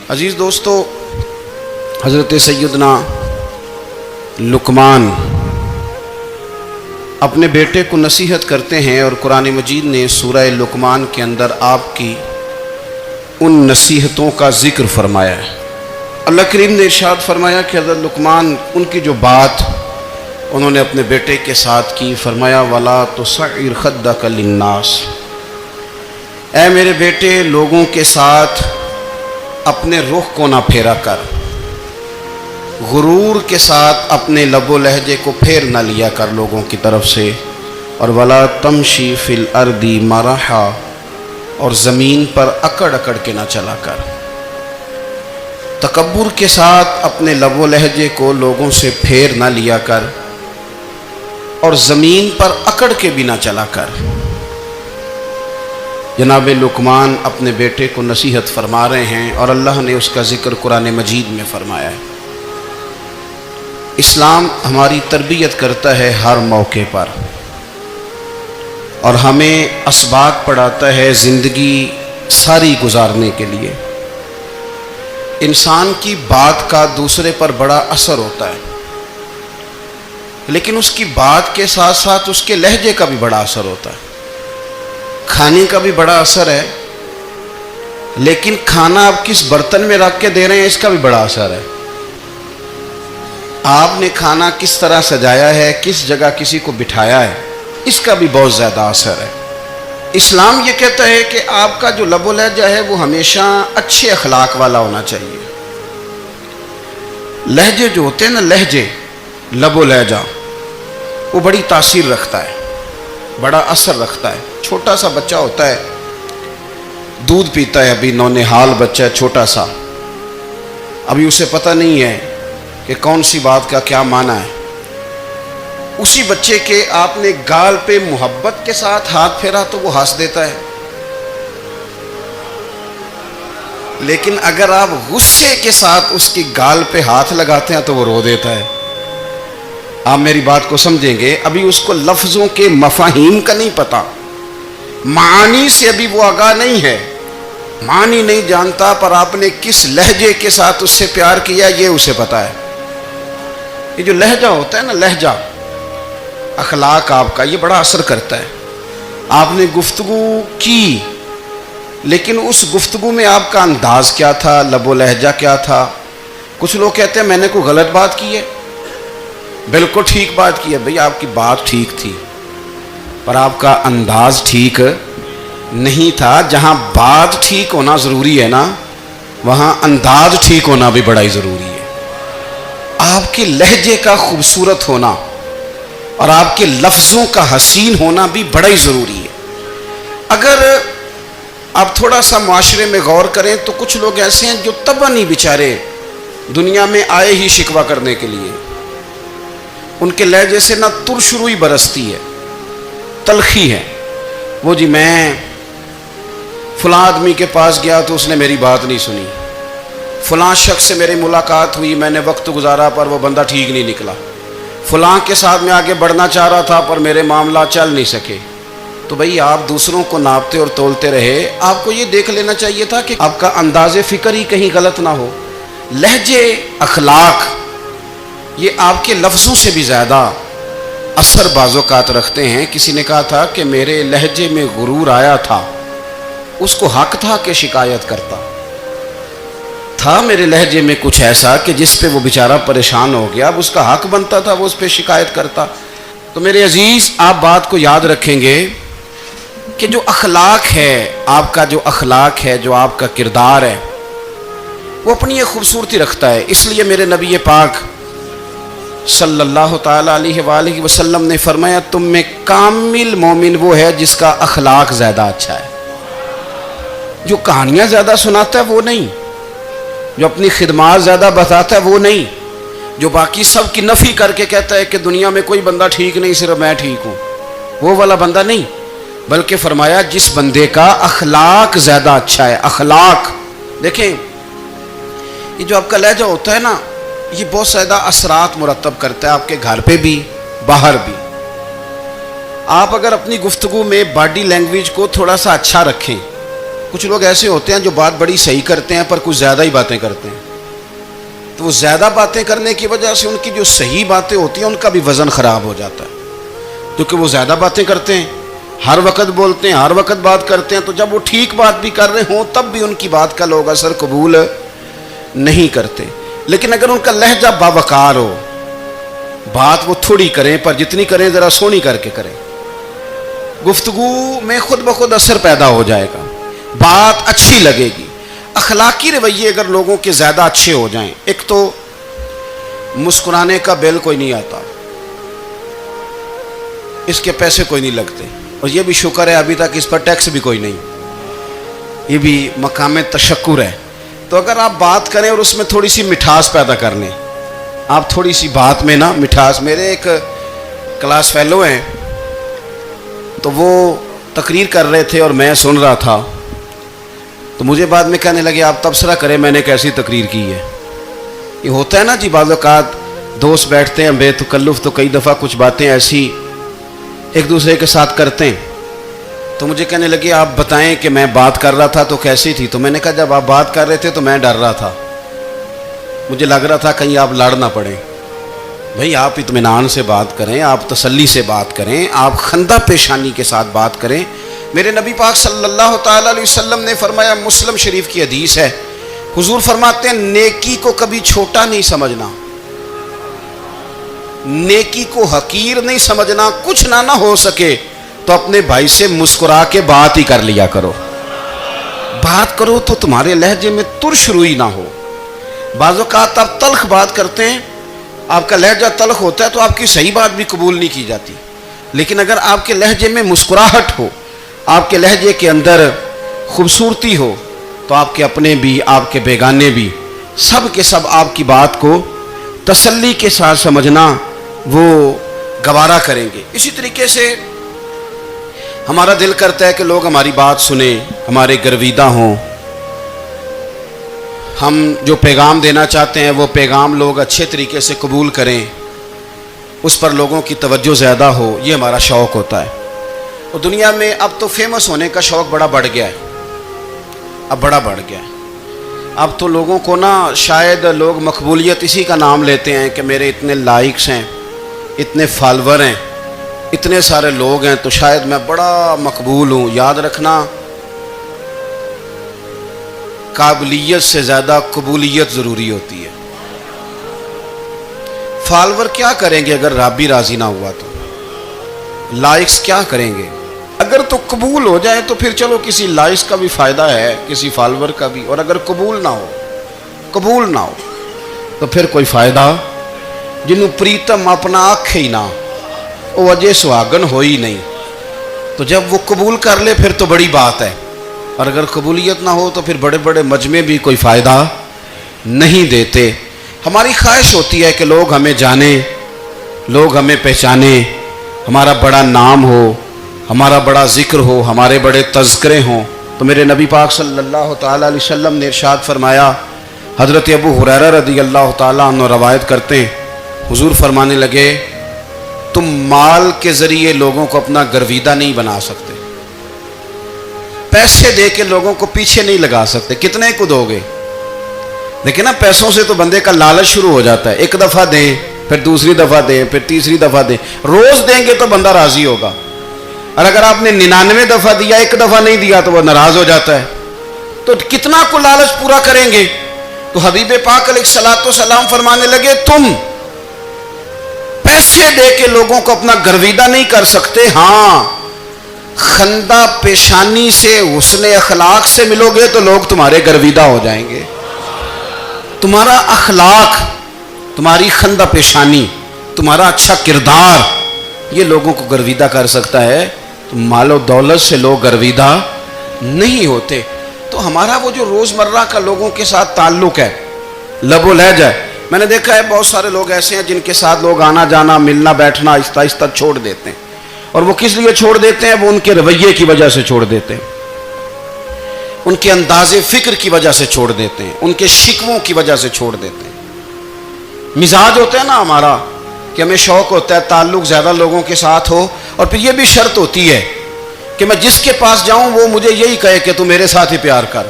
عزیز دوستو، حضرت سیدنا لقمان اپنے بیٹے کو نصیحت کرتے ہیں، اور قرآن مجید نے سورہ لقمان کے اندر آپ کی ان نصیحتوں کا ذکر فرمایا ہے۔ اللہ کریم نے ارشاد فرمایا کہ حضرت لقمان ان کی جو بات انہوں نے اپنے بیٹے کے ساتھ کی، فرمایا وَلَا تُصَعِّرْ خَدَّكَ لِلنَّاسِ، اے میرے بیٹے لوگوں کے ساتھ اپنے رخ کو نہ پھیرا کر، غرور کے ساتھ اپنے لب و لہجے کو پھیر نہ لیا کر لوگوں کی طرف سے، اور وَلَا تَمْشِي فِي الْأَرْضِ مَرَحًا، اور زمین پر اکڑ اکڑ کے نہ چلا کر۔ تکبر کے ساتھ اپنے لب و لہجے کو لوگوں سے پھیر نہ لیا کر، اور زمین پر اکڑ کے بھی نہ چلا کر۔ جناب لقمان اپنے بیٹے کو نصیحت فرما رہے ہیں، اور اللہ نے اس کا ذکر قرآن مجید میں فرمایا ہے۔ اسلام ہماری تربیت کرتا ہے ہر موقع پر، اور ہمیں اسباق پڑھاتا ہے زندگی ساری گزارنے کے لیے۔ انسان کی بات کا دوسرے پر بڑا اثر ہوتا ہے، لیکن اس کی بات کے ساتھ ساتھ اس کے لہجے کا بھی بڑا اثر ہوتا ہے۔ کھانے کا بھی بڑا اثر ہے، لیکن کھانا آپ کس برتن میں رکھ کے دے رہے ہیں اس کا بھی بڑا اثر ہے۔ آپ نے کھانا کس طرح سجایا ہے، کس جگہ کسی کو بٹھایا ہے، اس کا بھی بہت زیادہ اثر ہے۔ اسلام یہ کہتا ہے کہ آپ کا جو لب و لہجہ ہے وہ ہمیشہ اچھے اخلاق والا ہونا چاہیے۔ لہجے جو ہوتے ہیں نا، لہجے، لب و لہجہ، وہ بڑی تاثیر رکھتا ہے، بڑا اثر رکھتا ہے۔ چھوٹا سا بچہ ہوتا ہے، دودھ پیتا ہے، ابھی نونہال بچہ ہے چھوٹا سا، ابھی اسے پتہ نہیں ہے کہ کون سی بات کا کیا معنی ہے۔ اسی بچے کے آپ نے گال پہ محبت کے ساتھ ہاتھ پھیرا تو وہ ہنس دیتا ہے، لیکن اگر آپ غصے کے ساتھ اس کی گال پہ ہاتھ لگاتے ہیں تو وہ رو دیتا ہے۔ آپ میری بات کو سمجھیں گے، ابھی اس کو لفظوں کے مفاہیم کا نہیں پتہ، معانی سے ابھی وہ آگاہ نہیں ہے، معنی نہیں جانتا، پر آپ نے کس لہجے کے ساتھ اس سے پیار کیا یہ اسے پتہ ہے۔ یہ جو لہجہ ہوتا ہے نا، لہجہ، اخلاق آپ کا، یہ بڑا اثر کرتا ہے۔ آپ نے گفتگو کی، لیکن اس گفتگو میں آپ کا انداز کیا تھا، لب و لہجہ کیا تھا۔ کچھ لوگ کہتے ہیں میں نے کوئی غلط بات کی ہے، بالکل ٹھیک بات کی ہے۔ بھئی آپ کی بات ٹھیک تھی، پر آپ کا انداز ٹھیک نہیں تھا۔ جہاں بات ٹھیک ہونا ضروری ہے نا، وہاں انداز ٹھیک ہونا بھی بڑا ہی ضروری ہے۔ آپ کے لہجے کا خوبصورت ہونا اور آپ کے لفظوں کا حسین ہونا بھی بڑا ہی ضروری ہے۔ اگر آپ تھوڑا سا معاشرے میں غور کریں تو کچھ لوگ ایسے ہیں جو طبعاً ہی بیچارے دنیا میں آئے ہی شکوہ کرنے کے لیے، ان کے لہجے سے نہ ترش روئی برستی ہے، تلخی ہے۔ وہ جی میں فلاں آدمی کے پاس گیا تو اس نے میری بات نہیں سنی، فلاں شخص سے میری ملاقات ہوئی، میں نے وقت گزارا پر وہ بندہ ٹھیک نہیں نکلا، فلاں کے ساتھ میں آگے بڑھنا چاہ رہا تھا پر میرے معاملات چل نہیں سکے۔ تو بھئی آپ دوسروں کو ناپتے اور تولتے رہے، آپ کو یہ دیکھ لینا چاہیے تھا کہ آپ کا انداز فکر ہی کہیں غلط نہ ہو۔ لہجے، اخلاق، یہ آپ کے لفظوں سے بھی زیادہ اثر بعض اوقات رکھتے ہیں۔ کسی نے کہا تھا کہ میرے لہجے میں غرور آیا تھا، اس کو حق تھا کہ شکایت کرتا تھا، میرے لہجے میں کچھ ایسا کہ جس پہ وہ بیچارہ پریشان ہو گیا، اب اس کا حق بنتا تھا وہ اس پہ شکایت کرتا۔ تو میرے عزیز، آپ بات کو یاد رکھیں گے کہ جو اخلاق ہے، آپ کا جو اخلاق ہے، جو آپ کا کردار ہے، وہ اپنی ایک خوبصورتی رکھتا ہے۔ اس لیے میرے نبی پاک صلی اللہ تعالیٰ علیہ وآلہ وسلم نے فرمایا تم میں کامل مومن وہ ہے جس کا اخلاق زیادہ اچھا ہے۔ جو کہانیاں زیادہ سناتا ہے وہ نہیں، جو اپنی خدمات زیادہ بتاتا ہے وہ نہیں، جو باقی سب کی نفی کر کے کہتا ہے کہ دنیا میں کوئی بندہ ٹھیک نہیں، صرف میں ٹھیک ہوں، وہ والا بندہ نہیں، بلکہ فرمایا جس بندے کا اخلاق زیادہ اچھا ہے۔ اخلاق دیکھیں، یہ جو آپ کا لہجہ ہوتا ہے نا، یہ بہت زیادہ اثرات مرتب کرتا ہے آپ کے گھر پہ بھی، باہر بھی۔ آپ اگر اپنی گفتگو میں باڈی لینگویج کو تھوڑا سا اچھا رکھیں، کچھ لوگ ایسے ہوتے ہیں جو بات بڑی صحیح کرتے ہیں پر کچھ زیادہ ہی باتیں کرتے ہیں، تو وہ زیادہ باتیں کرنے کی وجہ سے ان کی جو صحیح باتیں ہوتی ہیں ان کا بھی وزن خراب ہو جاتا ہے، کیونکہ وہ زیادہ باتیں کرتے ہیں، ہر وقت بولتے ہیں، ہر وقت بات کرتے ہیں، تو جب وہ ٹھیک بات بھی کر رہے ہوں تب بھی ان کی بات کا لوگ اثر قبول نہیں کرتے۔ لیکن اگر ان کا لہجہ باوقار ہو، بات وہ تھوڑی کریں پر جتنی کریں ذرا سونی کر کے کریں، گفتگو میں خود بخود اثر پیدا ہو جائے گا، بات اچھی لگے گی۔ اخلاقی رویے اگر لوگوں کے زیادہ اچھے ہو جائیں، ایک تو مسکرانے کا بل کوئی نہیں آتا، اس کے پیسے کوئی نہیں لگتے، اور یہ بھی شکر ہے ابھی تک اس پر ٹیکس بھی کوئی نہیں، یہ بھی مقام تشکر ہے۔ تو اگر آپ بات کریں اور اس میں تھوڑی سی مٹھاس پیدا کر لیں، آپ تھوڑی سی بات میں نا مٹھاس، میرے ایک کلاس فیلو ہیں تو وہ تقریر کر رہے تھے اور میں سن رہا تھا، تو مجھے بعد میں کہنے لگے آپ تبصرہ کریں میں نے کیسی تقریر کی ہے۔ یہ ہوتا ہے نا جی، بعض اوقات دوست بیٹھتے ہیں بے تکلف تو کئی دفعہ کچھ باتیں ایسی ایک دوسرے کے ساتھ کرتے ہیں، تو مجھے کہنے لگے آپ بتائیں کہ میں بات کر رہا تھا تو کیسی تھی؟ تو میں نے کہا جب آپ بات کر رہے تھے تو میں ڈر رہا تھا، مجھے لگ رہا تھا کہیں آپ لڑ نہ پڑیں۔ بھئی آپ اطمینان سے بات کریں، آپ تسلی سے بات کریں، آپ خندہ پیشانی کے ساتھ بات کریں۔ میرے نبی پاک صلی اللہ تعالیٰ علیہ وسلم نے فرمایا، مسلم شریف کی حدیث ہے، حضور فرماتے ہیں نیکی کو کبھی چھوٹا نہیں سمجھنا، نیکی کو حقیر نہیں سمجھنا، کچھ نہ ہو سکے تو اپنے بھائی سے مسکرا کے بات ہی کر لیا کرو، بات کرو تو تمہارے لہجے میں ترش روئی نہ ہو۔ بعض اوقات آپ تلخ بات کرتے ہیں، آپ کا لہجہ تلخ ہوتا ہے تو آپ کی صحیح بات بھی قبول نہیں کی جاتی، لیکن اگر آپ کے لہجے میں مسکراہٹ ہو، آپ کے لہجے کے اندر خوبصورتی ہو، تو آپ کے اپنے بھی آپ کے بیگانے بھی سب کے سب آپ کی بات کو تسلی کے ساتھ سمجھنا وہ گوارا کریں گے۔ اسی طریقے سے ہمارا دل کرتا ہے کہ لوگ ہماری بات سنیں، ہمارے گرویدہ ہوں، ہم جو پیغام دینا چاہتے ہیں وہ پیغام لوگ اچھے طریقے سے قبول کریں، اس پر لوگوں کی توجہ زیادہ ہو، یہ ہمارا شوق ہوتا ہے۔ اور دنیا میں اب تو فیمس ہونے کا شوق بڑا بڑھ گیا ہے، اب بڑا بڑھ گیا ہے۔ اب تو لوگوں کو نا شاید لوگ مقبولیت اسی کا نام لیتے ہیں کہ میرے اتنے لائکس ہیں، اتنے فالور ہیں، اتنے سارے لوگ ہیں تو شاید میں بڑا مقبول ہوں۔ یاد رکھنا، قابلیت سے زیادہ قبولیت ضروری ہوتی ہے۔ فالور کیا کریں گے اگر رب بھی راضی نہ ہوا تو؟ لائکس کیا کریں گے؟ اگر تو قبول ہو جائے تو پھر چلو کسی لائکس کا بھی فائدہ ہے، کسی فالور کا بھی، اور اگر قبول نہ ہو تو پھر کوئی فائدہ جنہوں پریتم اپنا آنکھ ہی نہ، وہ اجے سہاگن ہو ہی نہیں۔ تو جب وہ قبول کر لے پھر تو بڑی بات ہے، اور اگر قبولیت نہ ہو تو پھر بڑے بڑے مجمع بھی کوئی فائدہ نہیں دیتے۔ ہماری خواہش ہوتی ہے کہ لوگ ہمیں جانیں، لوگ ہمیں پہچانیں، ہمارا بڑا نام ہو، ہمارا بڑا ذکر ہو، ہمارے بڑے تذکرے ہوں۔ تو میرے نبی پاک صلی اللہ تعالیٰ علیہ وسلم نے ارشاد فرمایا، حضرت ابو ہریرہ رضی اللہ تعالیٰ عنہ روایت کرتے ہیں، حضور فرمانے لگے، تم مال کے ذریعے لوگوں کو اپنا گرویدہ نہیں بنا سکتے، پیسے دے کے لوگوں کو پیچھے نہیں لگا سکتے۔ کتنے کو دو گے؟ دیکھیں نا، پیسوں سے تو بندے کا لالچ شروع ہو جاتا ہے، ایک دفعہ دیں، پھر دوسری دفعہ دیں، پھر تیسری دفعہ دیں، روز دیں گے تو بندہ راضی ہوگا، اور اگر آپ نے 99 دفعہ دیا، ایک دفعہ نہیں دیا تو وہ ناراض ہو جاتا ہے۔ تو کتنا کو لالچ پورا کریں گے؟ تو حبیب پاک علیہ الصلوۃ والسلام فرمانے لگے، تم پیسے دے کے لوگوں کو اپنا گرویدہ نہیں کر سکتے، ہاں خندہ پیشانی سے، حسن اخلاق سے ملو گے تو لوگ تمہارے گرویدہ ہو جائیں گے۔ تمہارا اخلاق، تمہاری خندہ پیشانی، تمہارا اچھا کردار، یہ لوگوں کو گرویدہ کر سکتا ہے۔ تو مال و دولت سے لوگ گرویدہ نہیں ہوتے۔ تو ہمارا وہ جو روزمرہ کا لوگوں کے ساتھ تعلق ہے، لب و لہجہ ہے، میں نے دیکھا ہے بہت سارے لوگ ایسے ہیں جن کے ساتھ لوگ آنا جانا، ملنا بیٹھنا آہستہ آہستہ چھوڑ دیتے ہیں، اور وہ کس لیے چھوڑ دیتے ہیں؟ وہ ان کے رویے کی وجہ سے چھوڑ دیتے ہیں، ان کے انداز فکر کی وجہ سے چھوڑ دیتے ہیں، ان کے شکووں کی وجہ سے چھوڑ دیتے ہیں۔ مزاج ہوتا ہے نا ہمارا کہ ہمیں شوق ہوتا ہے تعلق زیادہ لوگوں کے ساتھ ہو، اور پھر یہ بھی شرط ہوتی ہے کہ میں جس کے پاس جاؤں وہ مجھے یہی کہے کہ تو میرے ساتھ ہی پیار کر.